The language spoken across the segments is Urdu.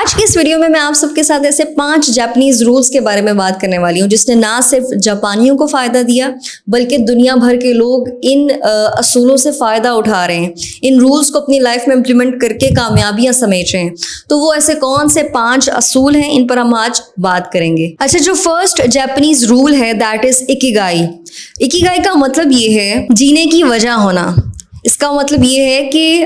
آج کی اس ویڈیو میں آپ سب کے ساتھ ایسے 5 جاپنیز رولز کے بارے میں بات کرنے والی ہوں جس نے نہ صرف جاپانیوں کو فائدہ دیا بلکہ دنیا بھر کے لوگ ان اصولوں سے فائدہ اٹھا رہے ہیں, ان رولز کو اپنی لائف میں امپلیمنٹ کر کے کامیابیاں سمیٹ رہے ہیں. تو وہ ایسے کون سے 5 اصول ہیں, ان پر ہم آج بات کریں گے. اچھا, جو فرسٹ جاپنیز رول ہے دیٹ از اکیگائی. اکیگائی کا مطلب یہ ہے جینے کی وجہ ہونا. اس کا مطلب یہ ہے کہ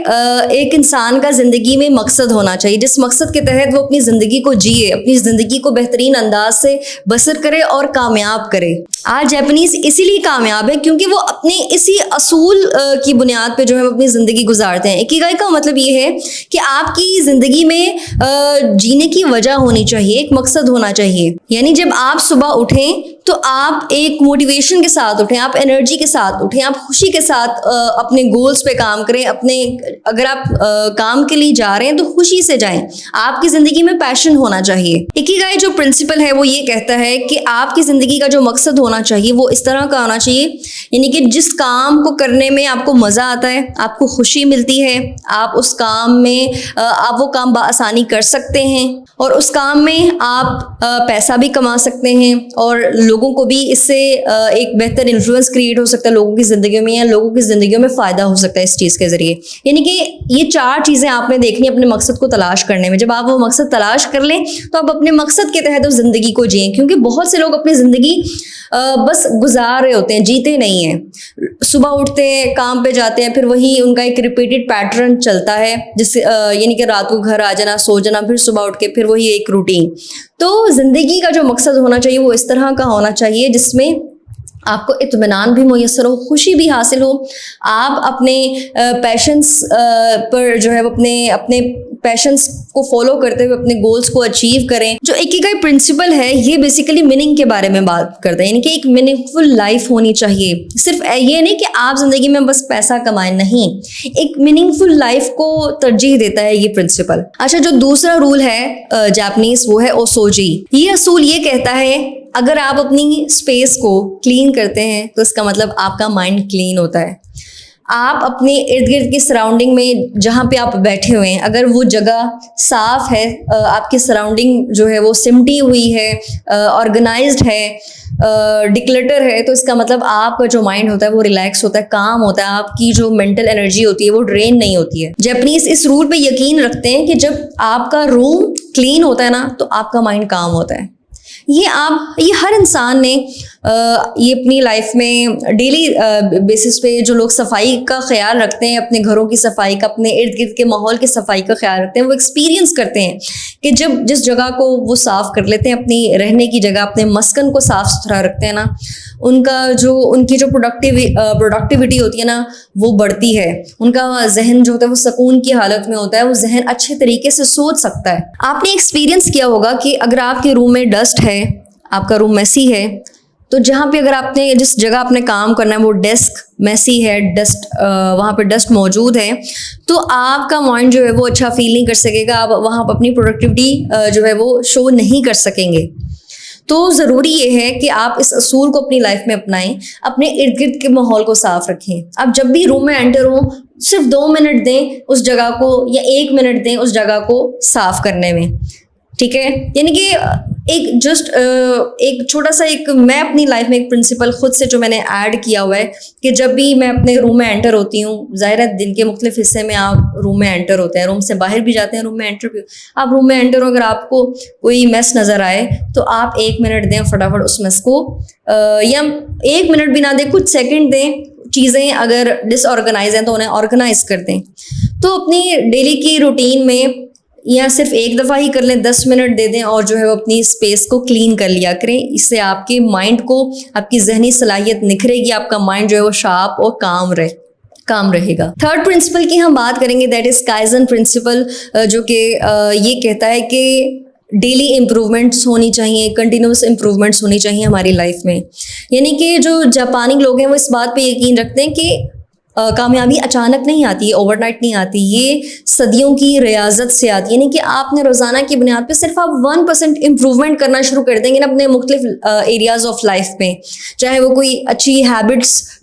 ایک انسان کا زندگی میں مقصد ہونا چاہیے, جس مقصد کے تحت وہ اپنی زندگی کو جیے, اپنی زندگی کو بہترین انداز سے بسر کرے اور کامیاب کرے. آج جاپنیز اسی لیے کامیاب ہے کیونکہ وہ اپنے اسی اصول کی بنیاد پہ جو ہے اپنی زندگی گزارتے ہیں. اکیگائی کا مطلب یہ ہے کہ آپ کی زندگی میں جینے کی وجہ ہونی چاہیے, ایک مقصد ہونا چاہیے. یعنی جب آپ صبح اٹھیں تو آپ ایک موٹیویشن کے ساتھ اٹھیں, آپ انرجی کے ساتھ اٹھیں, آپ خوشی کے ساتھ اپنے گولز پہ کام کریں. اگر آپ کام کے لیے جا رہے ہیں تو خوشی سے جائیں. آپ کی زندگی میں پیشن ہونا چاہیے. اکیگائی جو پرنسپل ہے وہ یہ کہتا ہے کہ آپ کی زندگی کا جو مقصد ہونا چاہیے وہ اس طرح کا ہونا چاہیے, یعنی کہ جس کام کو کرنے میں آپ کو مزہ آتا ہے, آپ کو خوشی ملتی ہے, آپ اس کام میں آپ وہ کام بآسانی کر سکتے ہیں اور اس کام میں آپ پیسہ بھی کما سکتے ہیں اور لوگوں کو بھی اس سے ایک بہتر انفلوئنس کریٹ ہو سکتا ہے لوگوں کی زندگیوں میں, یا لوگوں کی زندگیوں میں فائدہ ہو سکتا ہے اس چیز کے ذریعے. یعنی کہ یہ 4 چیزیں آپ نے دیکھنی اپنے مقصد کو تلاش کرنے میں. جب آپ وہ مقصد تلاش کر لیں تو آپ اپنے مقصد کے تحت اس زندگی کو جئیں, کیونکہ بہت سے لوگ اپنی زندگی بس گزار رہے ہوتے ہیں, جیتے نہیں ہیں. صبح اٹھتے ہیں, کام پہ جاتے ہیں, پھر وہی ان کا ایک ریپیٹڈ پیٹرن چلتا ہے, جس سے یعنی کہ رات کو گھر آ جانا, سو جانا, پھر صبح اٹھ کے پھر وہی ایک روٹین. تو زندگی کا جو مقصد ہونا چاہیے وہ اس طرح کا ہونا چاہیے جس میں آپ کو اطمینان بھی میسر ہو, خوشی بھی حاصل ہو, آپ اپنے پیشنس پر جو ہے اپنے پیشنس کو فالو کرتے ہوئے اپنے گولز کو اچیو کریں. جو اکیگائی پرنسپل ہے یہ بیسیکلی میننگ کے بارے میں بات کرتا ہے, یعنی کہ ایک میننگ فل لائف ہونی چاہیے. صرف یہ نہیں کہ آپ زندگی میں بس پیسہ کمائیں, نہیں, ایک میننگ فل لائف کو ترجیح دیتا ہے یہ پرنسپل. اچھا, جو دوسرا رول ہے جاپنیز وہ ہے اوسوجی. یہ اصول یہ کہتا ہے اگر آپ اپنی اسپیس کو کلین کرتے ہیں تو اس کا مطلب آپ کا مائنڈ کلین ہوتا ہے. آپ اپنے ارد گرد کی سراؤنڈنگ میں جہاں پہ آپ بیٹھے ہوئے ہیں اگر وہ جگہ صاف ہے, آپ کی سراؤنڈنگ جو ہے وہ سمٹی ہوئی ہے, آرگنائزڈ ہے, ڈکلٹر ہے, تو اس کا مطلب آپ کا جو مائنڈ ہوتا ہے وہ ریلیکس ہوتا ہے, کام ہوتا ہے, آپ کی جو مینٹل انرجی ہوتی ہے وہ ڈرین نہیں ہوتی ہے. جاپنیز اس رول پہ یقین رکھتے ہیں کہ جب آپ کا روم کلین ہوتا ہے نا تو آپ کا مائنڈ کام ہوتا ہے. یہ ہر انسان نے یہ اپنی لائف میں ڈیلی بیسس پہ جو لوگ صفائی کا خیال رکھتے ہیں, اپنے گھروں کی صفائی کا, اپنے ارد گرد کے ماحول کی صفائی کا خیال رکھتے ہیں, وہ ایکسپیرینس کرتے ہیں کہ جب جس جگہ کو وہ صاف کر لیتے ہیں, اپنی رہنے کی جگہ, اپنے مسکن کو صاف ستھرا رکھتے ہیں نا, ان کی جو پروڈکٹیوٹی ہوتی ہے نا وہ بڑھتی ہے. ان کا ذہن جو ہوتا ہے وہ سکون کی حالت میں ہوتا ہے, وہ ذہن اچھے طریقے سے سوچ سکتا ہے. آپ نے ایکسپیرینس کیا ہوگا کہ اگر آپ کے روم میں ڈسٹ ہے, آپ کا روم میسی ہے, تو جہاں پہ اگر آپ نے جس جگہ آپ نے کام کرنا ہے وہ ڈیسک میسی ہے, ڈسٹ وہاں پہ ڈسٹ موجود ہے, تو آپ کا مائنڈ جو ہے وہ اچھا فیل نہیں کر سکے گا, آپ وہاں پہ اپنی پروڈکٹیوٹی جو ہے وہ شو نہیں کر سکیں گے. تو ضروری یہ ہے کہ آپ اس اصول کو اپنی لائف میں اپنائیں, اپنے ارد گرد کے ماحول کو صاف رکھیں. آپ جب بھی روم میں انٹر ہوں صرف 2 منٹ دیں اس جگہ کو, یا 1 منٹ دیں اس جگہ کو صاف کرنے میں, ٹھیک ہے. یعنی کہ ایک چھوٹا سا میں اپنی لائف میں ایک پرنسپل خود سے جو میں نے ایڈ کیا ہوا ہے کہ جب بھی میں اپنے روم میں انٹر ہوتی ہوں, ظاہر ہے دن کے مختلف حصے میں آپ روم میں انٹر ہوتے ہیں, روم سے باہر بھی جاتے ہیں, روم میں انٹر بھی, آپ روم میں انٹر ہو, اگر آپ کو کوئی میس نظر آئے تو آپ 1 منٹ دیں فٹافٹ اس میس کو, یا 1 منٹ بھی نہ دیں, کچھ سیکنڈ دیں, چیزیں اگر ڈس آرگنائز ہیں تو انہیں آرگنائز کر دیں. تو اپنی ڈیلی کی روٹین میں یا صرف 1 دفعہ ہی کر لیں, 10 منٹ دے دیں اور جو ہے وہ اپنی اسپیس کو کلین کر لیا کریں. اس سے آپ کے مائنڈ کو, آپ کی ذہنی صلاحیت نکھرے گی, آپ کا مائنڈ جو ہے وہ شارپ اور کام رہے گا. تھرڈ پرنسپل کی ہم بات کریں گے, دیٹ از کائزن پرنسپل, جو کہ یہ کہتا ہے کہ ڈیلی امپرومنٹس ہونی چاہیے, کنٹینیوس امپرومنٹس ہونی چاہیے ہماری لائف میں. یعنی کہ جو جاپانی لوگ ہیں وہ اس بات پہ یقین رکھتے ہیں کہ کامیابی اچانک نہیں آتی, اوور نائٹ نہیں آتی, یہ صدیوں کی ریاضت سے آتی ہے. یعنی کہ آپ نے روزانہ کی بنیاد پہ صرف آپ 1% امپروومنٹ کرنا شروع کر دیں گے نا اپنے مختلف ایریاز آف لائف میں, چاہے وہ کوئی اچھی ہیبٹس